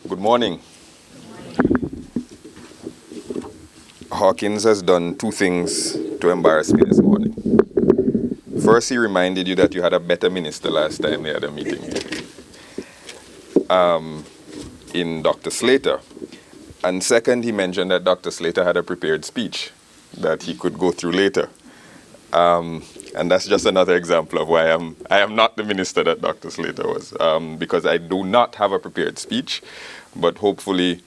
Good morning. Hawkins has done two things to embarrass me this morning. First, he reminded you that you had a better minister last time they had a meeting in Dr. Slater. And second, he mentioned that Dr. Slater had a prepared speech that he could go through later. And that's just another example of why I am not the minister that Dr. Slater was, because I do not have a prepared speech, but hopefully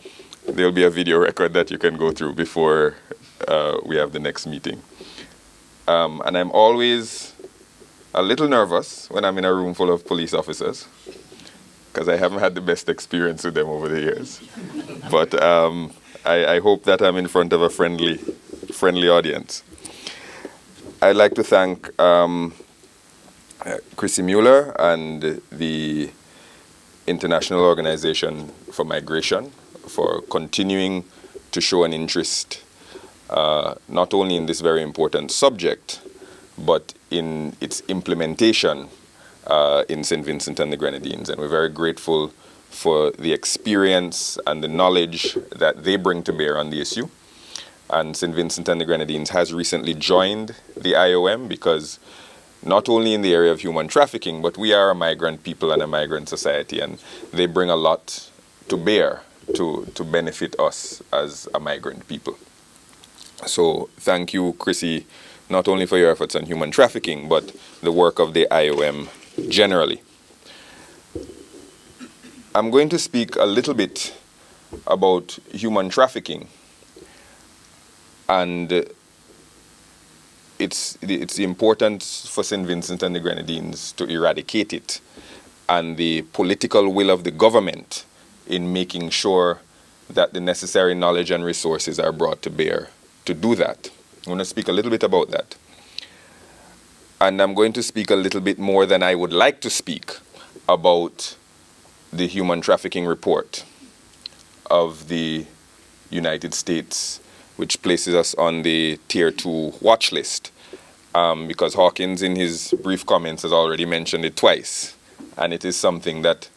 there'll be a video record that you can go through before we have the next meeting. And I'm always a little nervous when I'm in a room full of police officers, because I haven't had the best experience with them over the years. But I hope that I'm in front of a friendly audience. I'd like to thank Chrissy Mueller and the International Organization for Migration for continuing to show an interest not only in this very important subject, but in its implementation in Saint Vincent and the Grenadines. And we're very grateful for the experience and the knowledge that they bring to bear on the issue. And Saint Vincent and the Grenadines has recently joined the IOM because not only in the area of human trafficking, but we are a migrant people and a migrant society, and they bring a lot to bear to benefit us as a migrant people. So thank you, Chrissy, not only for your efforts on human trafficking, but the work of the IOM generally. I'm going to speak a little bit about human trafficking and it's the importance for Saint Vincent and the Grenadines to eradicate it, and the political will of the government in making sure that the necessary knowledge and resources are brought to bear to do that. I'm going to speak a little bit about that. And I'm going to speak a little bit more than I would like to speak about the human trafficking report of the United States, which places us on the Tier 2 watch list, because Hawkins, in his brief comments, has already mentioned it twice. And it is something that,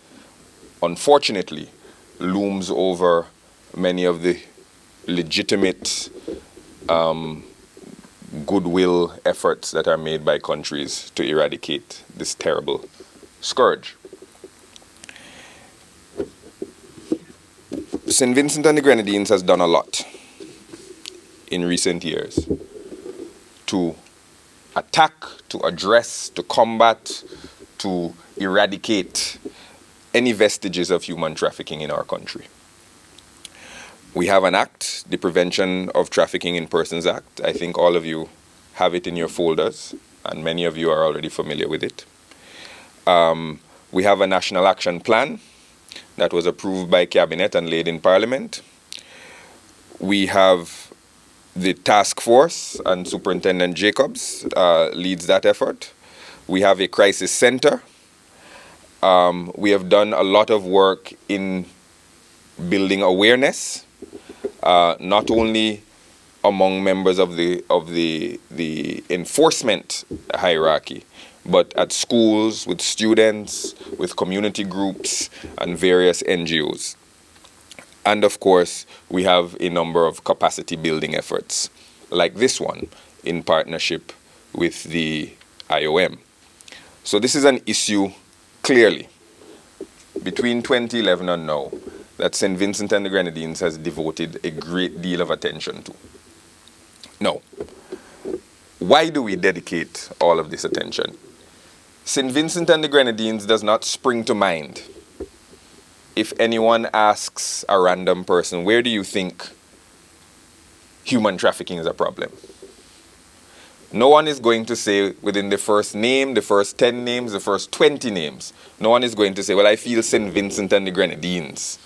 unfortunately, looms over many of the legitimate goodwill efforts that are made by countries to eradicate this terrible scourge. Saint Vincent and the Grenadines has done a lot in recent years to attack, to address, to combat, to eradicate any vestiges of human trafficking in our country. We have an act, the Prevention of Trafficking in Persons Act. I think all of you have it in your folders, and many of you are already familiar with it. We have a National Action Plan that was approved by Cabinet and laid in Parliament. We have the task force, and Superintendent Jacobs leads that effort. We have a crisis center. We have done a lot of work in building awareness, not only among members of the enforcement hierarchy, but at schools, with students, with community groups, and various NGOs. And of course, we have a number of capacity building efforts, like this one, in partnership with the IOM. So this is an issue, clearly, between 2011 and now, that Saint Vincent and the Grenadines has devoted a great deal of attention to. Now, why do we dedicate all of this attention? Saint Vincent and the Grenadines does not spring to mind if anyone asks a random person, where do you think human trafficking is a problem? No one is going to say within the first name, the first 10 names, the first 20 names, no one is going to say, well, I feel Saint Vincent and the Grenadines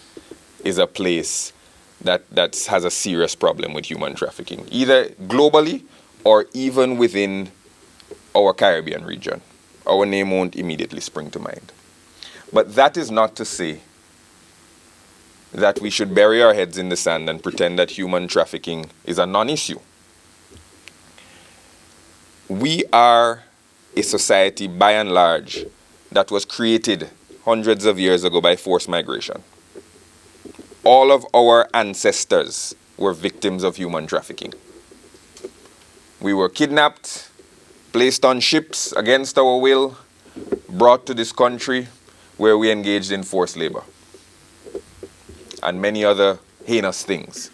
is a place that has a serious problem with human trafficking, either globally or even within our Caribbean region. Our name won't immediately spring to mind. But that is not to say that we should bury our heads in the sand and pretend that human trafficking is a non-issue. We are a society, by and large, that was created hundreds of years ago by forced migration. all of our ancestors were victims of human trafficking. We were kidnapped, placed on ships against our will, brought to this country where we engaged in forced labor and many other heinous things.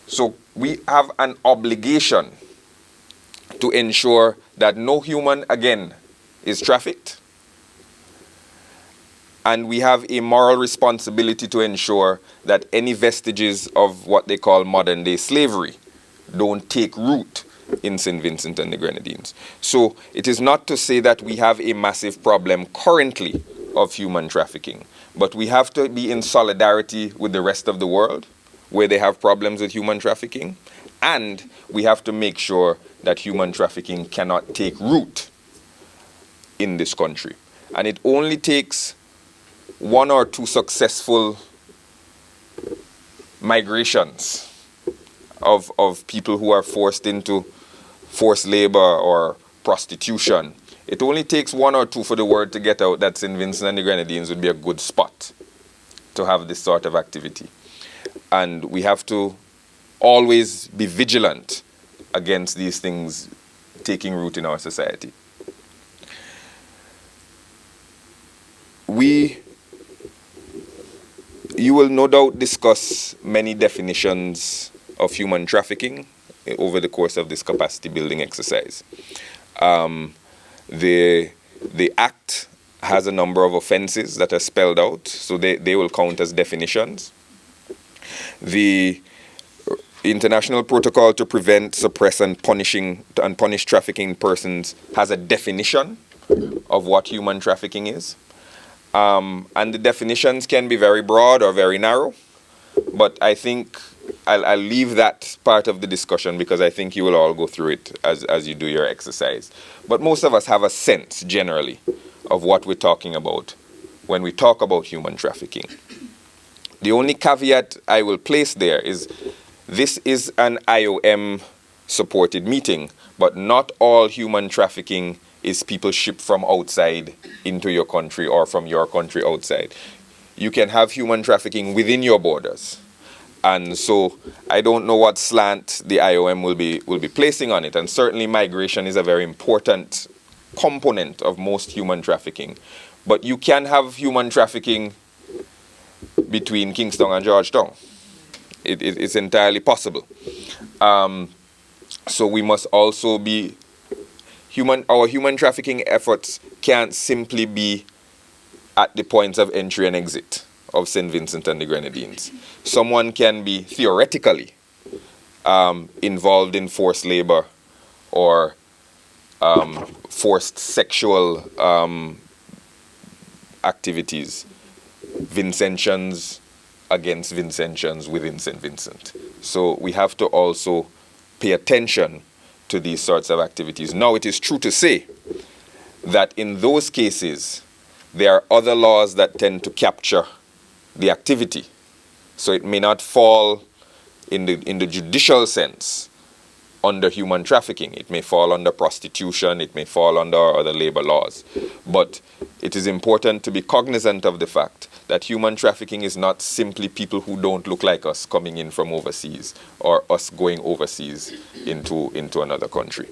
So we have an obligation to ensure that no human again is trafficked, and we have a moral responsibility to ensure that any vestiges of what they call modern day slavery don't take root in Saint Vincent and the Grenadines. So it is not to say that we have a massive problem currently of human trafficking, but we have to be in solidarity with the rest of the world where they have problems with human trafficking, and we have to make sure that human trafficking cannot take root in this country. And it only takes one or two successful migrations of people who are forced into forced labor or prostitution. It only takes one or two for the word to get out that Saint Vincent and the Grenadines would be a good spot to have this sort of activity. And we have to always be vigilant against these things taking root in our society. You will no doubt discuss many definitions of human trafficking over the course of this capacity building exercise. The Act has a number of offenses that are spelled out, so they will count as definitions. The International Protocol to Prevent, Suppress, and Punish Trafficking Persons has a definition of what human trafficking is. And the definitions can be very broad or very narrow, but I think I'll leave that part of the discussion because I think you will all go through it as you do your exercise. But most of us have a sense, generally, of what we're talking about when we talk about human trafficking. The only caveat I will place there is this is an IOM-supported meeting, but not all human trafficking is people shipped from outside into your country or from your country outside. You can have human trafficking within your borders. And so I don't know what slant the IOM will be placing on it. And certainly migration is a very important component of most human trafficking. But you can have human trafficking between Kingston and Georgetown. It's entirely possible. So we must also be our human trafficking efforts can't simply be at the points of entry and exit of Saint Vincent and the Grenadines. Someone can be theoretically involved in forced labor or forced sexual activities, Vincentians against Vincentians within Saint Vincent. So we have to also pay attention to these sorts of activities. Now, it is true to say that in those cases, there are other laws that tend to capture the activity. So it may not fall in the judicial sense under human trafficking. It may fall under prostitution, it may fall under other labor laws. But it is important to be cognizant of the fact that human trafficking is not simply people who don't look like us coming in from overseas or us going overseas into another country.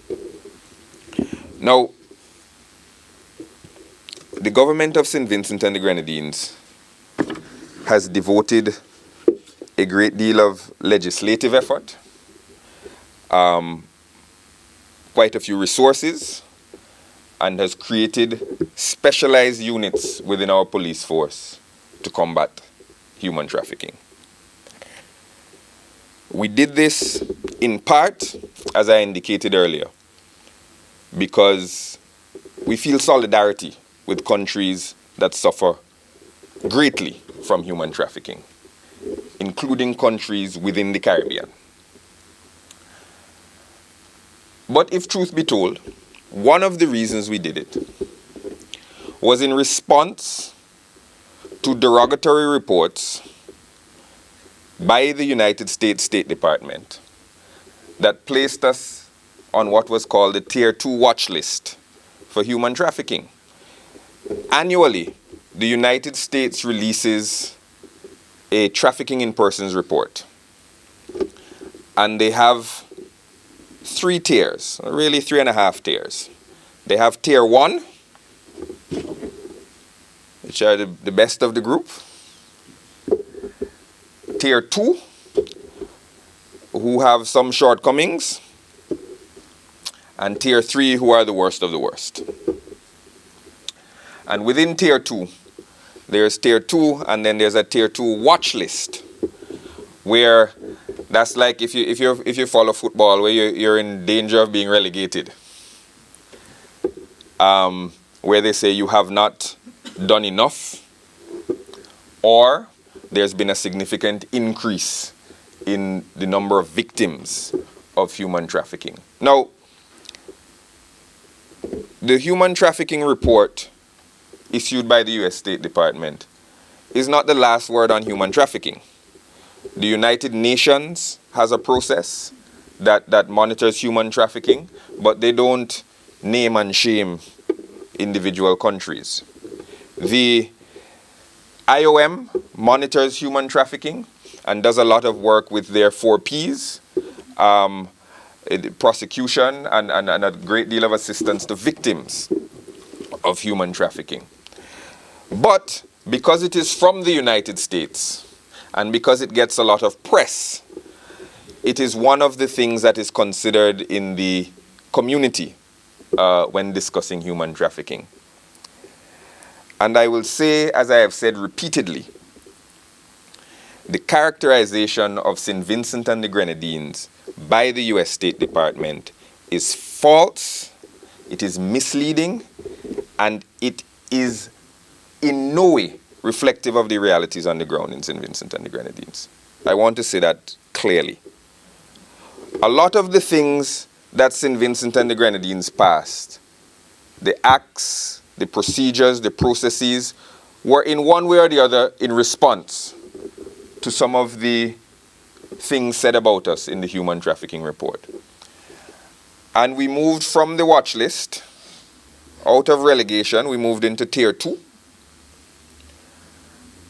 Now, the government of Saint Vincent and the Grenadines has devoted a great deal of legislative effort, quite a few resources, and has created specialized units within our police force to combat human trafficking. We did this in part, as I indicated earlier, because we feel solidarity with countries that suffer greatly from human trafficking, including countries within the Caribbean. But if truth be told, one of the reasons we did it was in response to derogatory reports by the United States State Department that placed us on what was called the Tier 2 watch list for human trafficking. Annually, the United States releases a trafficking in persons report. And they have 3 tiers, really 3.5 tiers. They have tier 1, which are the best of the group. Tier 2, who have some shortcomings. And tier 3, who are the worst of the worst. And within tier 2, there's tier 2, and then there's a tier 2 watch list, where that's like if you follow football, where you're in danger of being relegated. Where they say you have not done enough, or there's been a significant increase in the number of victims of human trafficking. Now, the human trafficking report issued by the U.S. State Department is not the last word on human trafficking. The United Nations has a process that monitors human trafficking, but they don't name and shame individual countries. The IOM monitors human trafficking and does a lot of work with their 4 Ps, prosecution and a great deal of assistance to victims of human trafficking. But because it is from the United States and because it gets a lot of press, it is one of the things that is considered in the community when discussing human trafficking. And I will say, as I have said repeatedly, the characterization of Saint Vincent and the Grenadines by the U.S. State Department is false, it is misleading, and it is in no way reflective of the realities on the ground in Saint Vincent and the Grenadines. I want to say that clearly. A lot of the things that Saint Vincent and the Grenadines passed, the acts, the procedures, the processes, were in one way or the other in response to some of the things said about us in the human trafficking report. And we moved from the watch list, out of relegation, we moved into tier 2.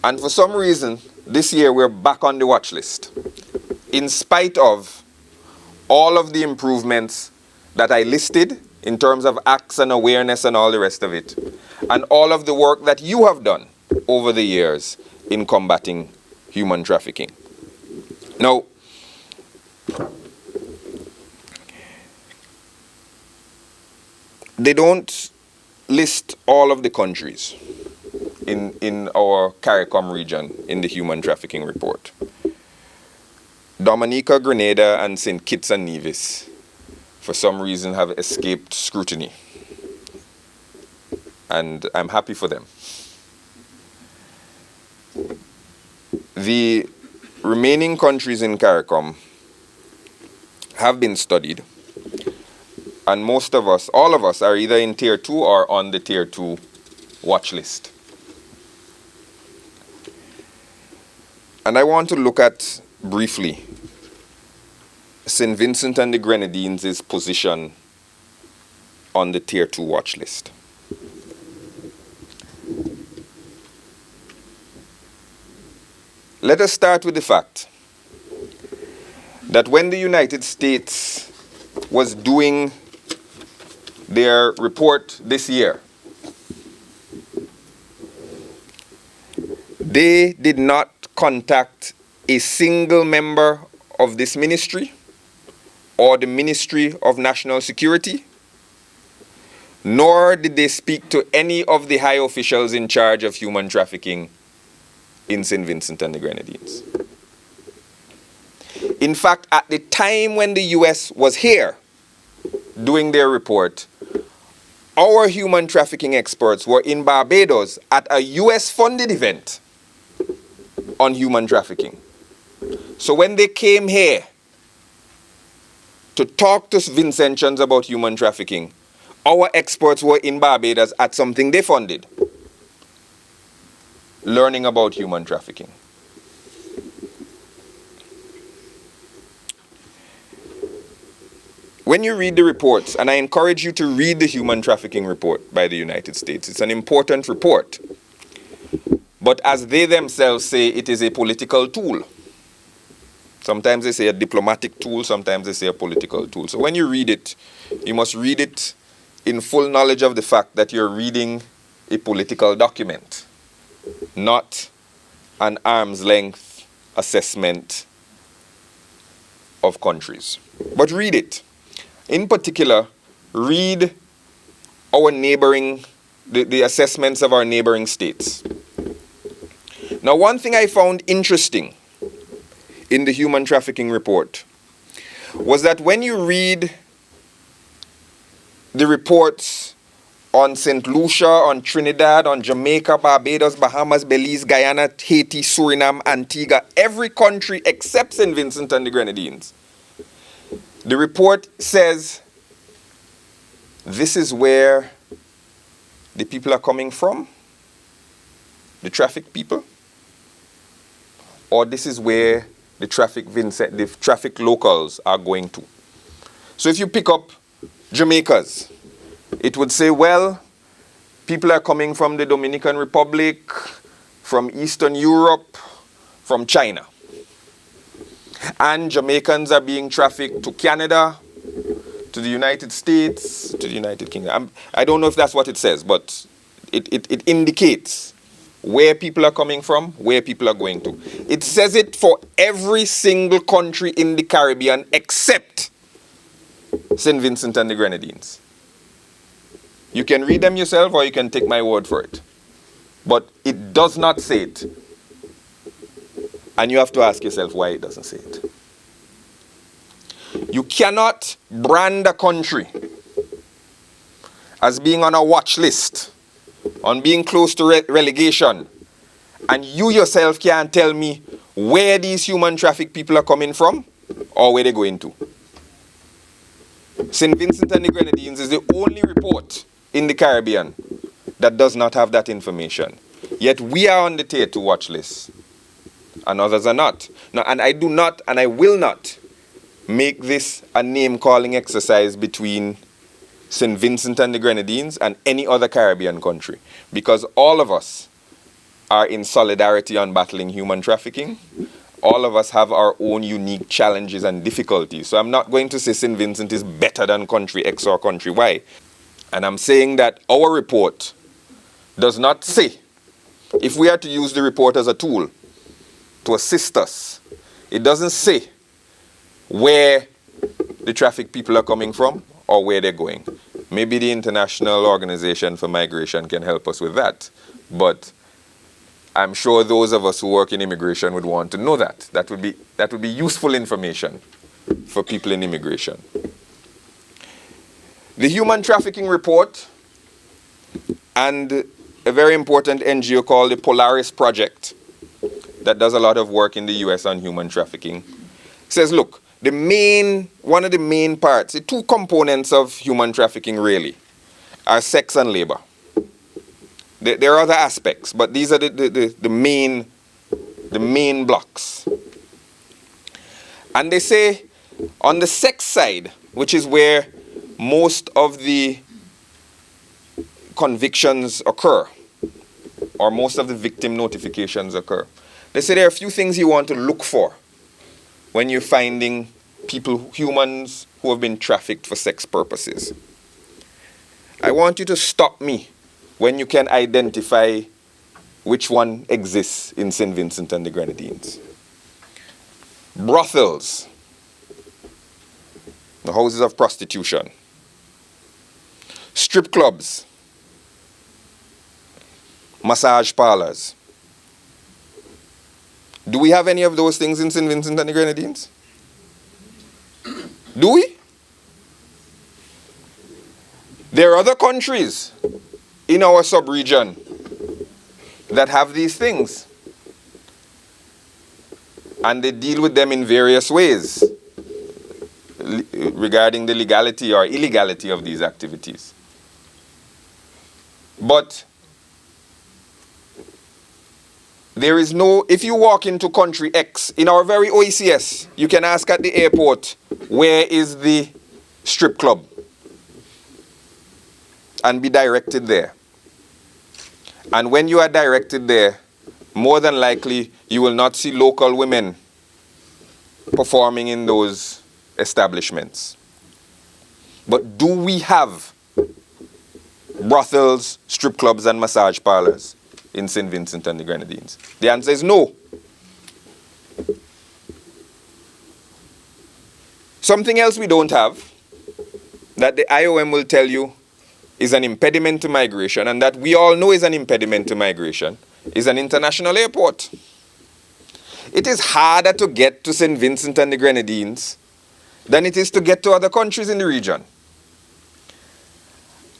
And for some reason, this year we're back on the watch list, in spite of all of the improvements that I listed in terms of acts and awareness and all the rest of it, and all of the work that you have done over the years in combating human trafficking. Now, they don't list all of the countries in our CARICOM region in the human trafficking report. Dominica, Grenada, and St. Kitts and Nevis, for some reason, have escaped scrutiny. And I'm happy for them. The remaining countries in CARICOM have been studied, and most of us, all of us, are either in tier 2 or on the tier 2 watch list. And I want to look at briefly Saint Vincent and the Grenadines' position on the tier 2 watch list. Let us start with the fact that when the United States was doing their report this year, they did not contact a single member of this ministry or the Ministry of National Security, nor did they speak to any of the high officials in charge of human trafficking in Saint Vincent and the Grenadines. In fact, at the time when the US was here doing their report, our human trafficking experts were in Barbados at a US-funded event on human trafficking. So when they came here to talk to Vincentians about human trafficking, our experts were in Barbados at something they funded, learning about human trafficking. When you read the reports, and I encourage you to read the human trafficking report by the United States, it's an important report. But as they themselves say, it is a political tool. Sometimes they say a diplomatic tool, sometimes they say a political tool. So when you read it, you must read it in full knowledge of the fact that you're reading a political document, not an arm's length assessment of countries. But read it. In particular, read our neighboring, the assessments of our neighboring states. Now, one thing I found interesting in the Human Trafficking Report was that when you read the reports on St. Lucia, on Trinidad, on Jamaica, Barbados, Bahamas, Belize, Guyana, Haiti, Suriname, Antigua, every country except Saint Vincent and the Grenadines, the report says this is where the people are coming from, the trafficked people, or this is where the traffic locals are going to. So if you pick up Jamaica's, it would say, well, people are coming from the Dominican Republic, from Eastern Europe, from China. And Jamaicans are being trafficked to Canada, to the United States, to the United Kingdom. I don't know if that's what it says, but it indicates where people are coming from, where people are going to. It says it for every single country in the Caribbean except Saint Vincent and the Grenadines. You can read them yourself or you can take my word for it. But it does not say it. And you have to ask yourself why it doesn't say it. You cannot brand a country as being on a watch list, on being close to relegation, and you yourself can't tell me where these human traffic people are coming from or where they're going to. St. Vincent and the Grenadines is the only report in the Caribbean that does not have that information. Yet we are on the tier 2 watch list, and others are not. Now, and I do not, and I will not, make this a name-calling exercise between St. Vincent and the Grenadines and any other Caribbean country, because all of us are in solidarity on battling human trafficking. All of us have our own unique challenges and difficulties. So I'm not going to say St. Vincent is better than country X or country Y. And I'm saying that our report does not say, if we are to use the report as a tool to assist us, it doesn't say where the trafficked people are coming from or where they're going. Maybe the International Organization for Migration can help us with that. But I'm sure those of us who work in immigration would want to know that. That would be useful information for people in immigration. The Human Trafficking Report and a very important NGO called the Polaris Project that does a lot of work in the US on human trafficking says, look, one of the main parts, the two components of human trafficking really are sex and labor. There are other aspects, but these are the main blocks. And they say on the sex side, which is where most of the convictions occur, or most of the victim notifications occur, they say there are a few things you want to look for when you're finding people, humans who have been trafficked for sex purposes. I want you to stop me when you can identify which one exists in St. Vincent and the Grenadines. Brothels, the houses of prostitution, strip clubs, massage parlors. Do we have any of those things in St. Vincent and the Grenadines? Do we? There are other countries in our sub-region that have these things. And they deal with them in various ways regarding the legality or illegality of these activities. But there is no, if you walk into country X, in our very OECS, you can ask at the airport, where is the strip club? And be directed there. And when you are directed there, more than likely you will not see local women performing in those establishments. But do we have brothels, strip clubs, and massage parlors in Saint Vincent and the Grenadines? The answer is no. Something else we don't have, that the IOM will tell you is an impediment to migration, and that we all know is an impediment to migration, is an international airport. It is harder to get to Saint Vincent and the Grenadines than it is to get to other countries in the region.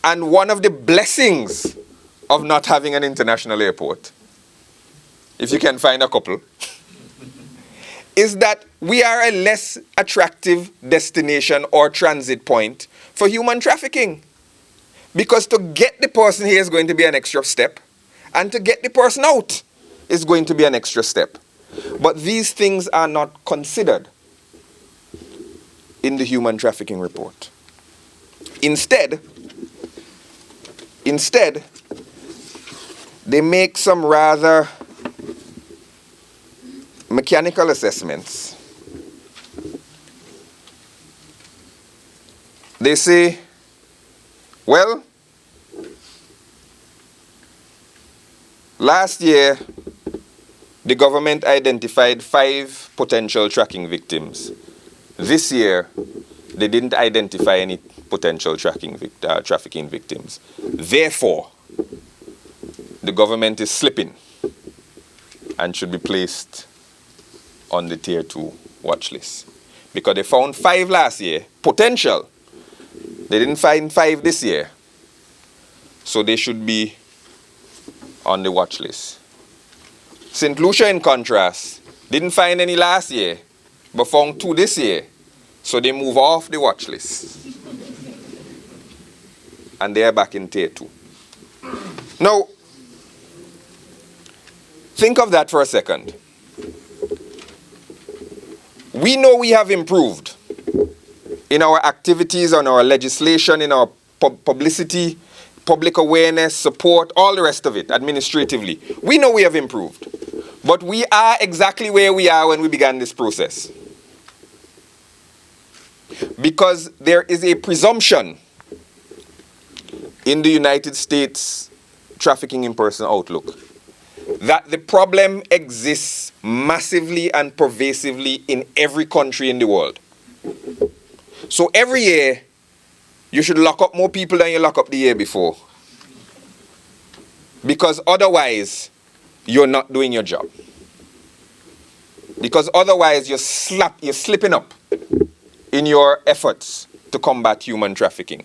And one of the blessings of not having an international airport, if you can find a couple, is that we are a less attractive destination or transit point for human trafficking. Because to get the person here is going to be an extra step, and to get the person out is going to be an extra step. But these things are not considered in the human trafficking report. Instead, they make some rather mechanical assessments. They say, well, last year, the government identified 5 potential trafficking victims. This year, they didn't identify any potential trafficking victims. Therefore, the government is slipping and should be placed on the Tier 2 watch list. Because they found 5 last year, potential. They didn't find 5 this year. So they should be on the watch list. St. Lucia, in contrast, didn't find any last year, but found 2 this year. So they move off the watch list. And they are back in Tier 2. Now, think of that for a second. We know we have improved in our activities, on our legislation, in our publicity, public awareness, support, all the rest of it, administratively. We know we have improved. But we are exactly where we are when we began this process. Because there is a presumption in the United States Trafficking in Person Outlook that the problem exists massively and pervasively in every country in the world. So every year, you should lock up more people than you lock up the year before. Because otherwise, you're not doing your job. Because otherwise, you're slipping up in your efforts to combat human trafficking.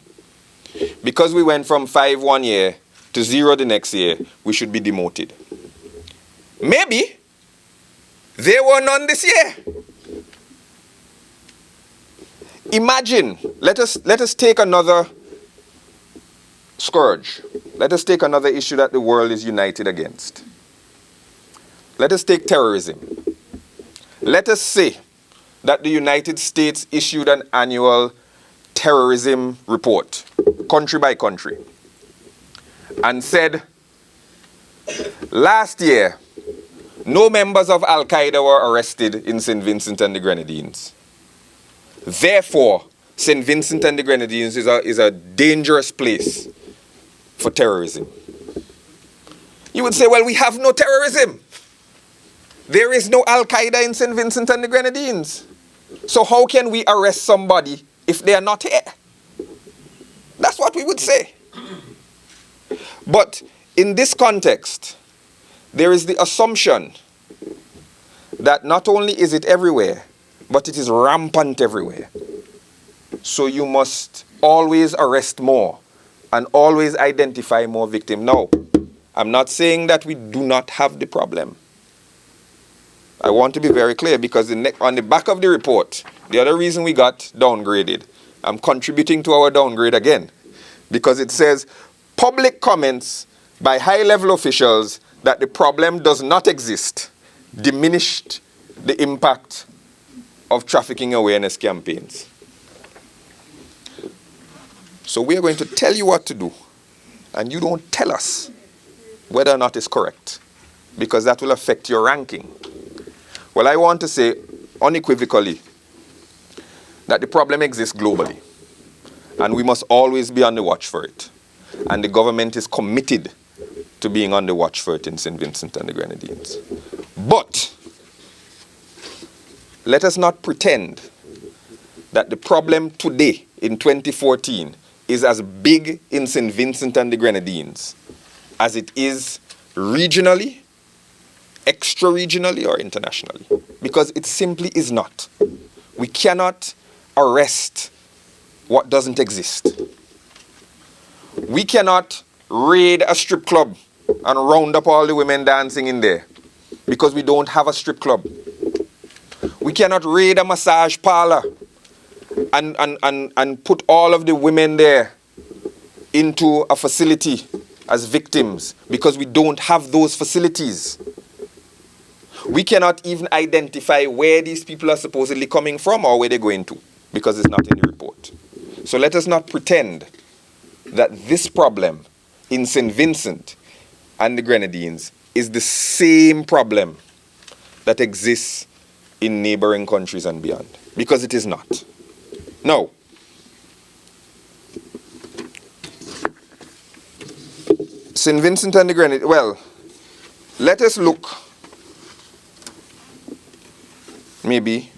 Because we went from 5 one year to 0 the next year, we should be demoted. Maybe there were none this year. Imagine, let us take another scourge. Let us take another issue that the world is united against. Let us take terrorism. Let us say that the United States issued an annual terrorism report, country by country, and said, last year, no members of Al-Qaeda were arrested in Saint Vincent and the Grenadines. Therefore, Saint Vincent and the Grenadines is a dangerous place for terrorism. You would say, well, we have no terrorism. There is no Al-Qaeda in Saint Vincent and the Grenadines. So how can we arrest somebody if they are not here? That's what we would say. But in this context, there is the assumption that not only is it everywhere, but it is rampant everywhere. So you must always arrest more and always identify more victims. Now, I'm not saying that we do not have the problem. I want to be very clear because on the back of the report, the other reason we got downgraded, I'm contributing to our downgrade again, because it says public comments by high-level officials that the problem does not exist diminished the impact of trafficking awareness campaigns. So we are going to tell you what to do, and you don't tell us whether or not it's correct. because that will affect your ranking. Well, I want to say unequivocally that the problem exists globally, and we must always be on the watch for it. And the government is committed to being on the watch for it in Saint Vincent and the Grenadines. But let us not pretend that the problem today in 2014 is as big in Saint Vincent and the Grenadines as it is regionally, extra-regionally, or internationally. Because it simply is not. We cannot arrest what doesn't exist. We cannot raid a strip club and round up all the women dancing in there because we don't have a strip club. We cannot raid a massage parlor and put all of the women there into a facility as victims because we don't have those facilities. We cannot even identify where these people are supposedly coming from or where they're going to because it's not in the report. So let us not pretend that this problem in Saint Vincent and the Grenadines is the same problem that exists in neighboring countries and beyond, because it is not. Now, Saint Vincent and the Grenadines, well, let us look maybe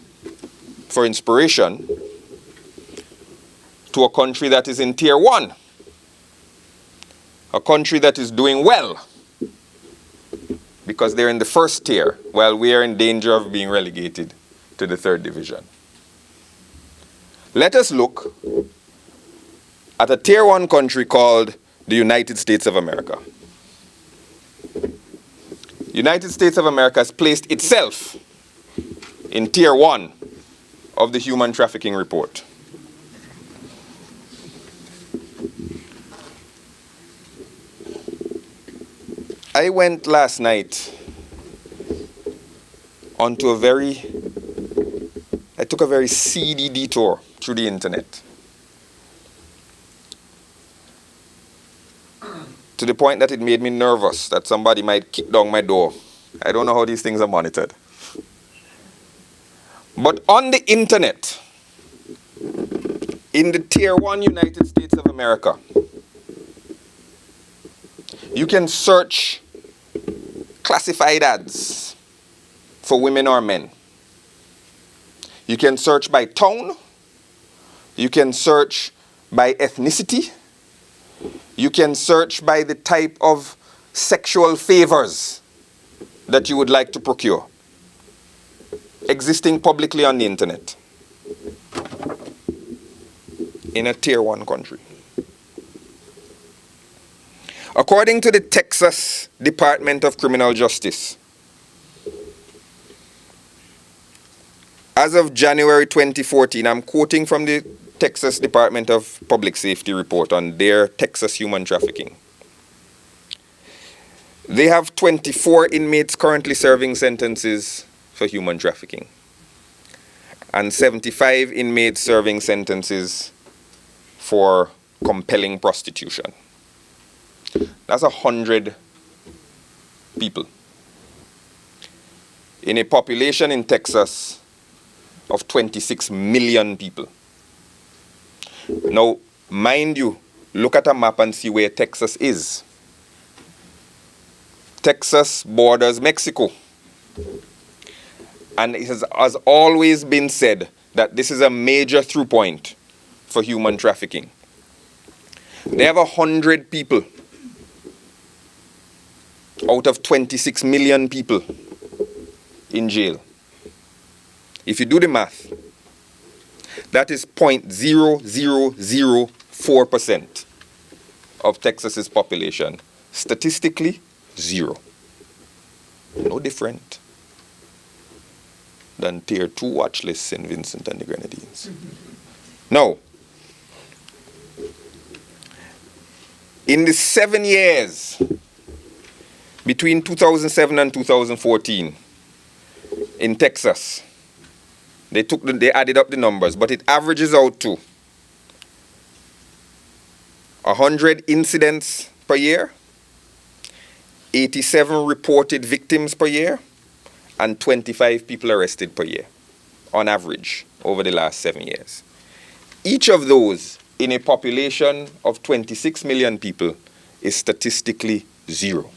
for inspiration to a country that is in tier 1, a country that is doing well because they're in the first tier while we are in danger of being relegated to the 3rd division. Let us look at a tier 1 country called the United States of America. United States of America has placed itself in tier 1 of the Human Trafficking Report. I went last night I took a very seedy detour through the internet. To the point that it made me nervous that somebody might kick down my door. I don't know how these things are monitored. But on the internet, in the tier 1 United States of America, you can search classified ads for women or men. You can search by tone. You can search by ethnicity. You can search by the type of sexual favors that you would like to procure, existing publicly on the internet in a tier 1 country. According to the Texas Department of Criminal Justice, as of January 2014, I'm quoting from the Texas Department of Public Safety report on their Texas human trafficking. They have 24 inmates currently serving sentences for human trafficking and 75 inmates serving sentences for compelling prostitution. That's 100 people in a population in Texas of 26 million people. Now, mind you, look at a map and see where Texas is. Texas borders Mexico. And it has always been said that this is a major through point for human trafficking. They have 100 people out of 26 million people in jail. If you do the math, that is 0.0004% of Texas's population. Statistically, 0. No different than tier 2 Watchlist Saint Vincent and the Grenadines. Now, in the 7 years between 2007 and 2014 in Texas, they added up the numbers, but it averages out to 100 incidents per year, 87 reported victims per year, and 25 people arrested per year, on average, over the last 7 years. Each of those in a population of 26 million people is statistically zero.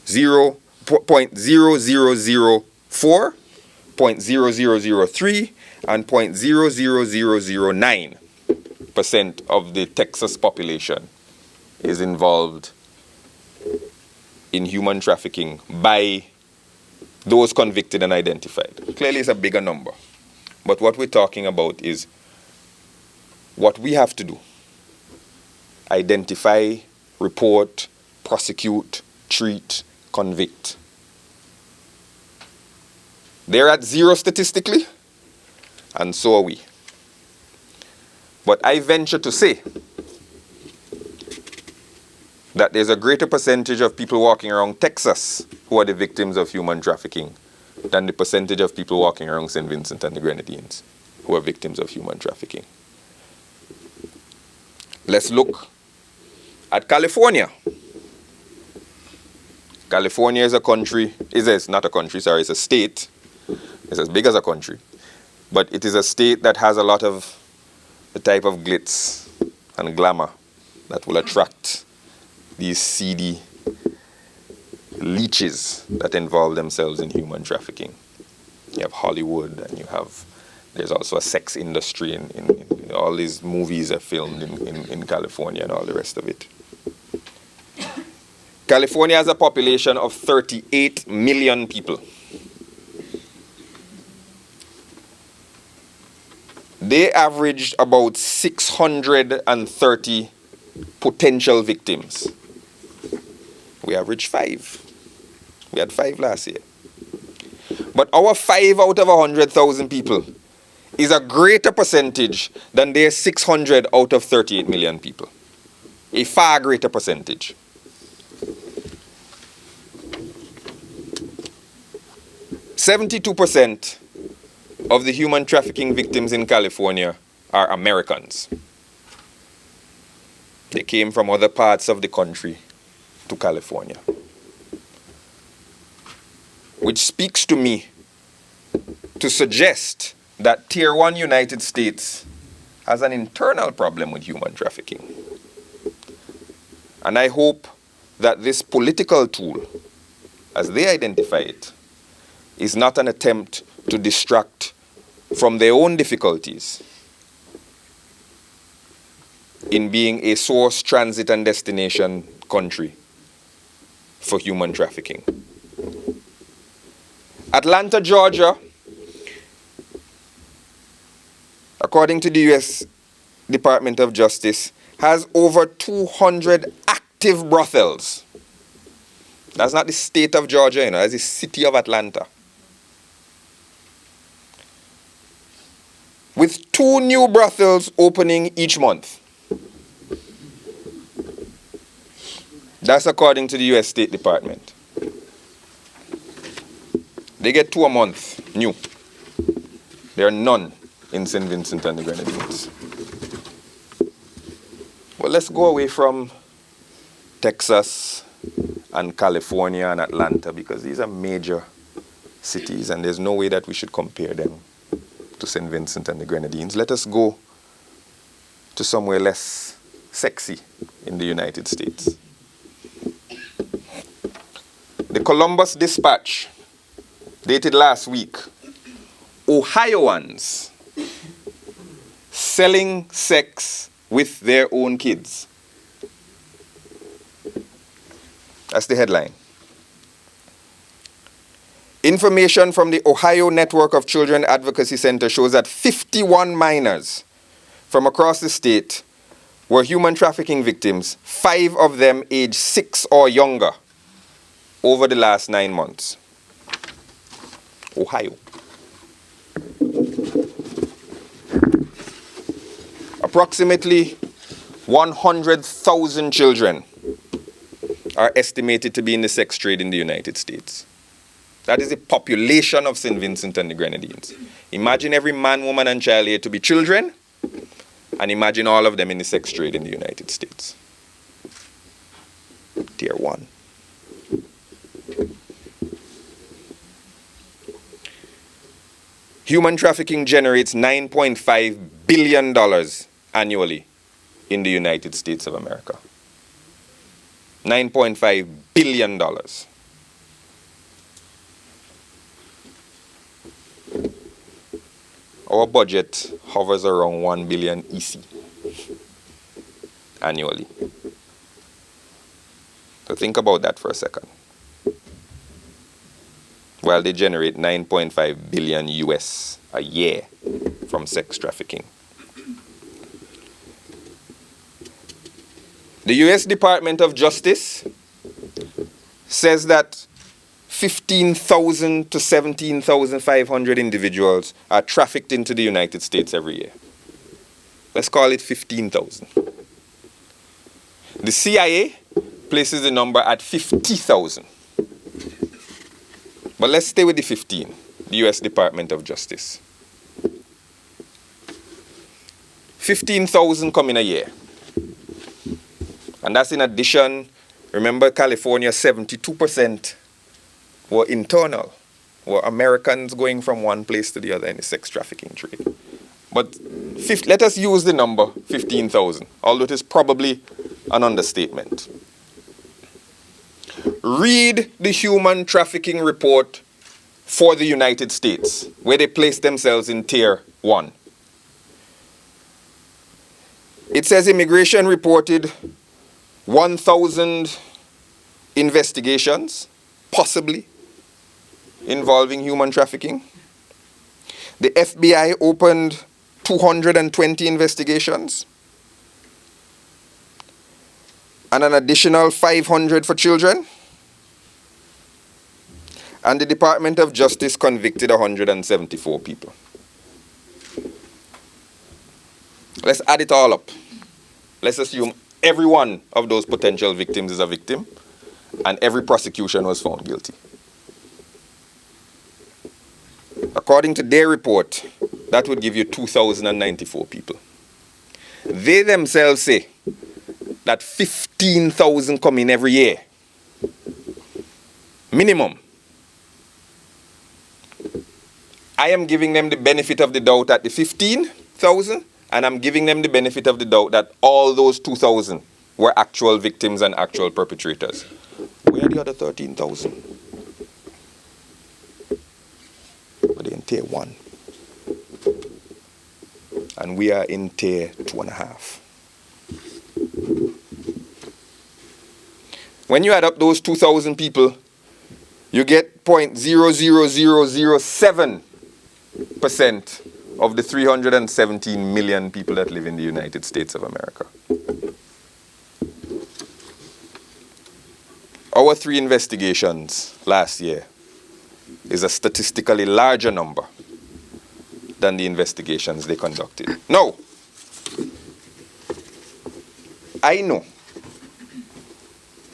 0.0004, 0.0003, and 0.00009% of the Texas population is involved in human trafficking by those convicted and identified. Clearly, it's a bigger number. But what we're talking about is what we have to do. Identify, report, prosecute, treat, convict. They're at zero statistically, and so are we. But I venture to say that there's a greater percentage of people walking around Texas who are the victims of human trafficking than the percentage of people walking around Saint Vincent and the Grenadines who are victims of human trafficking. Let's look at California. California is a country, it's not a country, sorry, it's a state. It's as big as a country. But it is a state that has a lot of the type of glitz and glamour that will attract these seedy leeches that involve themselves in human trafficking. You have Hollywood, and there's also a sex industry, in all these movies are filmed in California and all the rest of it. California has a population of 38 million people. They averaged about 630 potential victims. We averaged 5. We had 5 last year. But our 5 out of 100,000 people is a greater percentage than their 600 out of 38 million people. A far greater percentage. 72% of the human trafficking victims in California are Americans. They came from other parts of the country to California. Which speaks to me to suggest that Tier 1 United States has an internal problem with human trafficking. And I hope that this political tool, as they identify it, is not an attempt to distract from their own difficulties in being a source, transit, and destination country for human trafficking. Atlanta, Georgia, according to the U.S. Department of Justice, has over 200 active brothels. That's not the state of Georgia, that's the city of Atlanta. With 2 new brothels opening each month. That's according to the U.S. State Department. They get 2 a month, new. There are none in Saint Vincent and the Grenadines. Well, let's go away from Texas and California and Atlanta, because these are major cities and there's no way that we should compare them to Saint Vincent and the Grenadines. Let us go to somewhere less sexy in the United States. The Columbus Dispatch, dated last week, Ohioans selling sex with their own kids. That's the headline. Information from the Ohio Network of Children Advocacy Center shows that 51 minors from across the state were human trafficking victims, 5 of them aged 6 or younger, over the last 9 months. Ohio. Approximately 100,000 children are estimated to be in the sex trade in the United States. That is the population of Saint Vincent and the Grenadines. Imagine every man, woman, and child here to be children, and imagine all of them in the sex trade in the United States. Tier 1. Human trafficking generates $9.5 billion annually in the United States of America. $9.5 billion. Our budget hovers around 1 billion EC annually. So think about that for a second. While they generate 9.5 billion US a year from sex trafficking. The US Department of Justice says that 15,000 to 17,500 individuals are trafficked into the United States every year. Let's call it 15,000. The CIA places the number at 50,000. But let's stay with the 15, the US Department of Justice. 15,000 come in a year. And that's in addition, remember California, 72% were internal, were Americans going from one place to the other in the sex trafficking trade. But let us use the number 15,000, although it is probably an understatement. Read the Human Trafficking Report for the United States, where they place themselves in Tier 1. It says immigration reported 1,000 investigations, possibly, involving human trafficking. The FBI opened 220 investigations, and an additional 500 for children. And the Department of Justice convicted 174 people. Let's add it all up. Let's assume every one of those potential victims is a victim, and every prosecution was found guilty. According to their report, that would give you 2,094 people. They themselves say that 15,000 come in every year. Minimum. I am giving them the benefit of the doubt at the 15,000, and I'm giving them the benefit of the doubt that all those 2,000 were actual victims and actual perpetrators. Where are the other 13,000? But they're in Tier 1. And we are in Tier 2.5. When you add up those 2,000 people, you get 0.00007% of the 317 million people that live in the United States of America. Our 3 investigations last year is a statistically larger number than the investigations they conducted. Now, I know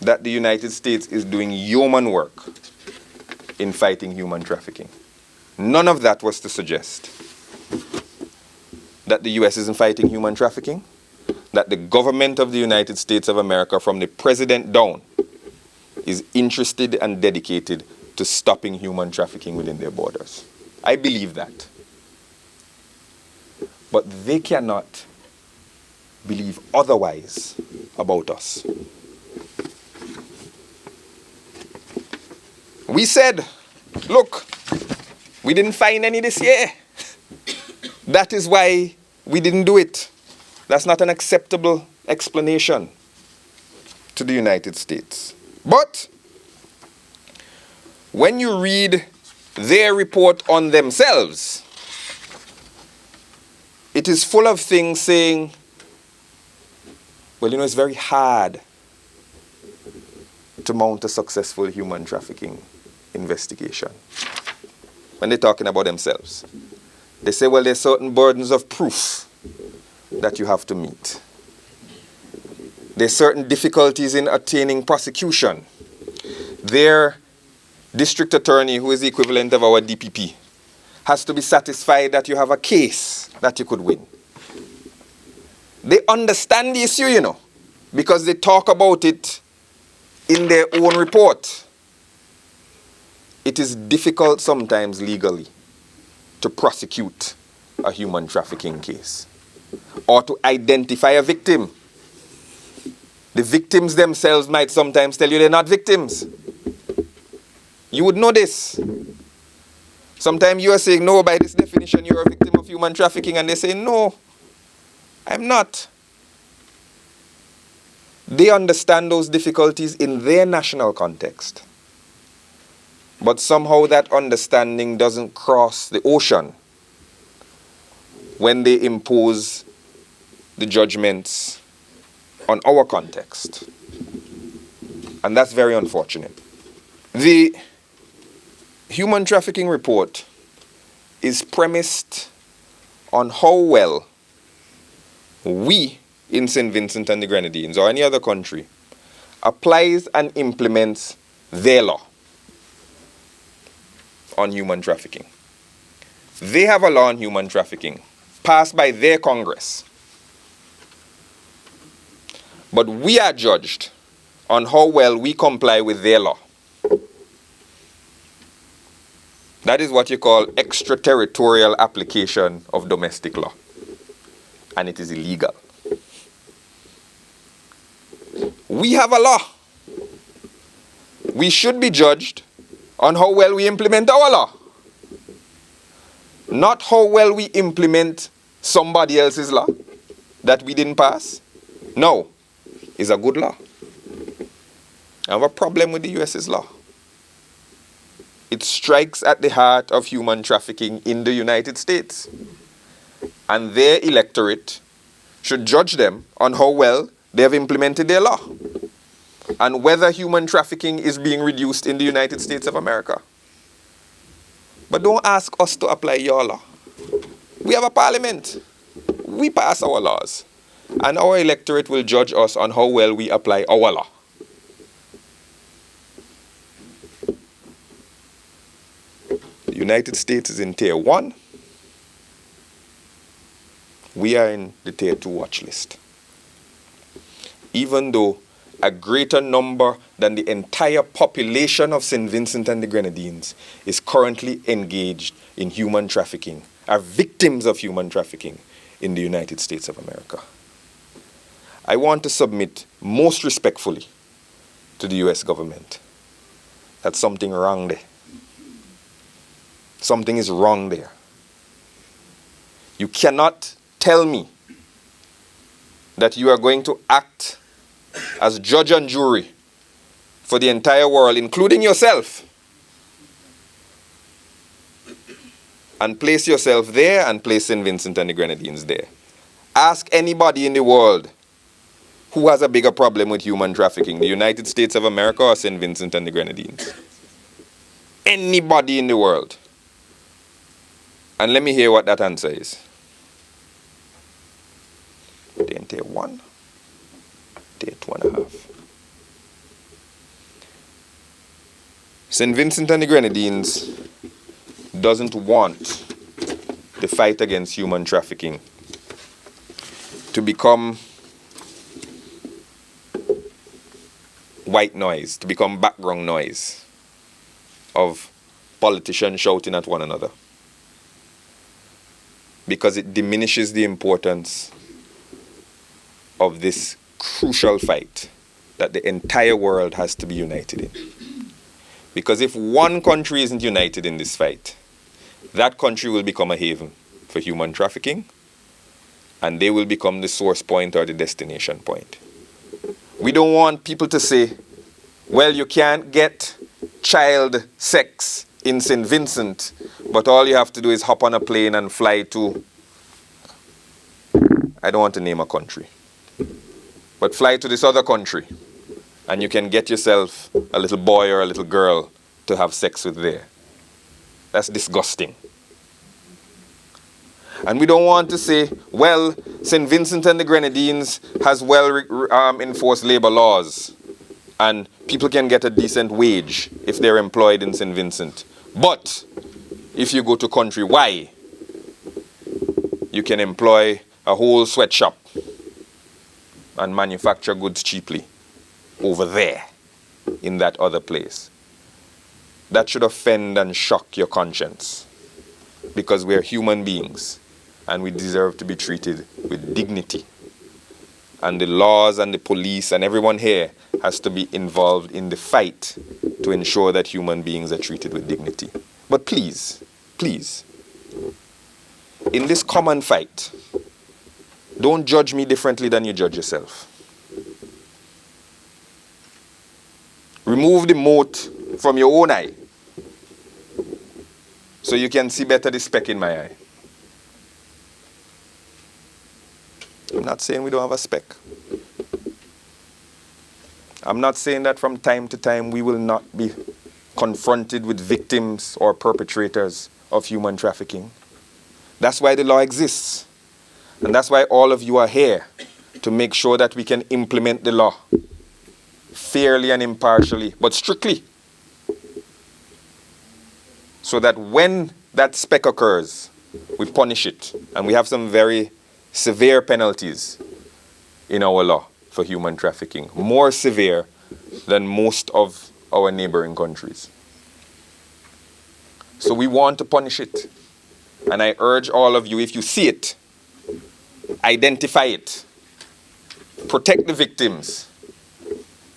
that the United States is doing yeoman work in fighting human trafficking. None of that was to suggest that the US isn't fighting human trafficking, that the government of the United States of America, from the president down, is interested and dedicated to stopping human trafficking within their borders. I believe that. But they cannot believe otherwise about us. We said, look, we didn't find any this year. That is why we didn't do it. That's not an acceptable explanation to the United States. But when you read their report on themselves, it is full of things saying, well, you know, it's very hard to mount a successful human trafficking investigation. When they're talking about themselves, they say, well, there's certain burdens of proof that you have to meet. There's certain difficulties in attaining prosecution. Their district attorney, who is the equivalent of our DPP, has to be satisfied that you have a case that you could win. They understand the issue, you know, because they talk about it in their own report, it is difficult sometimes legally to prosecute a human trafficking case or to identify a victim. The victims themselves might sometimes tell you they're not victims. You would know this. Sometimes you are saying, no, by this definition, you're a victim of human trafficking, and they say, no, I'm not. They understand those difficulties in their national context. But somehow that understanding doesn't cross the ocean when they impose the judgments on our context. And that's very unfortunate. The Human Trafficking Report is premised on how well we in Saint Vincent and the Grenadines or any other country applies and implements their law on human trafficking. They have a law on human trafficking passed by their Congress. But we are judged on how well we comply with their law. That is what you call extraterritorial application of domestic law. And it is illegal. We have a law. We should be judged on how well we implement our law. Not how well we implement somebody else's law that we didn't pass. No, it's a good law. I have a problem with the US's law. It strikes at the heart of human trafficking in the United States. And their electorate should judge them on how well they have implemented their law and whether human trafficking is being reduced in the United States of America. But don't ask us to apply your law. We have a parliament. We pass our laws. And our electorate will judge us on how well we apply our law. The United States is in Tier 1. We are in the Tier 2 watch list. Even though a greater number than the entire population of Saint Vincent and the Grenadines is currently engaged in human trafficking, are victims of human trafficking in the United States of America. I want to submit most respectfully to the US government that something wrong there. Something is wrong there. You cannot tell me that you are going to act as judge and jury for the entire world, including yourself, and place yourself there and place Saint Vincent and the Grenadines there. Ask anybody in the world who has a bigger problem with human trafficking, the United States of America or Saint Vincent and the Grenadines. Anybody in the world. And let me hear what that answer is. They're in Tier 1, Tier 2.5. Saint Vincent and the Grenadines doesn't want the fight against human trafficking to become white noise, to become background noise of politicians shouting at one another, because it diminishes the importance of this crucial fight that the entire world has to be united in. Because if one country isn't united in this fight, that country will become a haven for human trafficking, and they will become the source point or the destination point. We don't want people to say, well, you can't get child sex in Saint Vincent, but all you have to do is hop on a plane and fly to, I don't want to name a country, but fly to this other country, and you can get yourself a little boy or a little girl to have sex with there. That's disgusting. And we don't want to say, well, Saint Vincent and the Grenadines has enforced labor laws, and people can get a decent wage if they're employed in Saint Vincent. But if you go to country Y, you can employ a whole sweatshop and manufacture goods cheaply over there. in that other place. That should offend and shock your conscience, because we're human beings and we deserve to be treated with dignity. And the laws and the police and everyone here has to be involved in the fight to ensure that human beings are treated with dignity. But please, please, in this common fight, don't judge me differently than you judge yourself. Remove the mote from your own eye so you can see better the speck in my eye. I'm not saying we don't have a speck. I'm not saying that from time to time we will not be confronted with victims or perpetrators of human trafficking. That's why the law exists. And that's why all of you are here, to make sure that we can implement the law fairly and impartially, but strictly. So that when that speck occurs, we punish it. And we have some very severe penalties in our law for human trafficking, more severe than most of our neighboring countries. So we want to punish it. And I urge all of you, if you see it, identify it, protect the victims,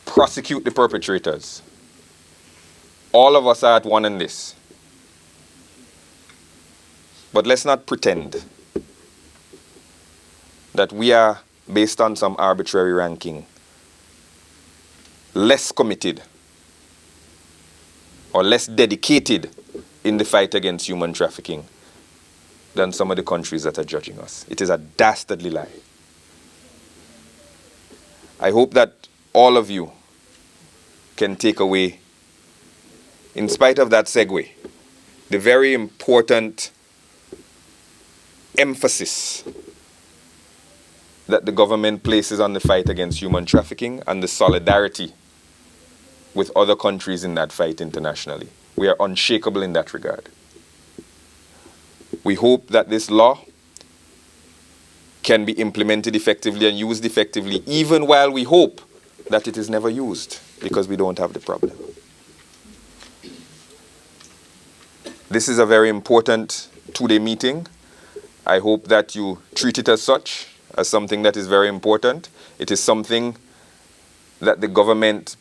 prosecute the perpetrators. All of us are at one in this. But let's not pretend that we are, based on some arbitrary ranking, less committed or less dedicated in the fight against human trafficking than some of the countries that are judging us. It is a dastardly lie. I hope that all of you can take away, in spite of that segue, the very important emphasis that the government places on the fight against human trafficking and the solidarity with other countries in that fight internationally. We are unshakable in that regard. We hope that this law can be implemented effectively and used effectively, even while we hope that it is never used, because we don't have the problem. This is a very important two-day meeting. I hope that you treat it as such, as something that is very important. It is something that the government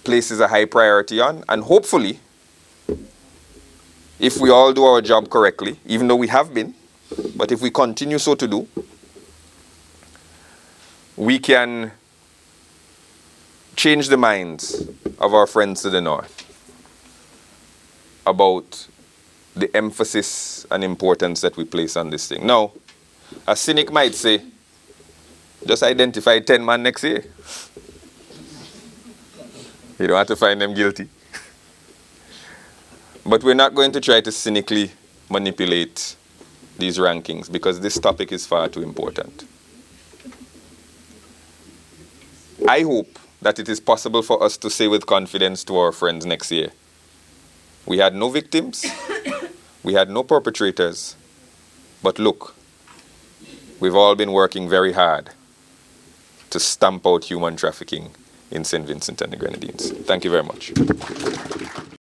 places a high priority on, and hopefully, if we all do our job correctly, even though we have been, but if we continue so to do, we can change the minds of our friends to the north about the emphasis and importance that we place on this thing. Now, a cynic might say, just identify 10 men next year. You don't have to find them guilty. But we're not going to try to cynically manipulate these rankings, because this topic is far too important. I hope that it is possible for us to say with confidence to our friends next year, we had no victims, we had no perpetrators, but look, we've all been working very hard to stamp out human trafficking in Saint Vincent and the Grenadines. Thank you very much.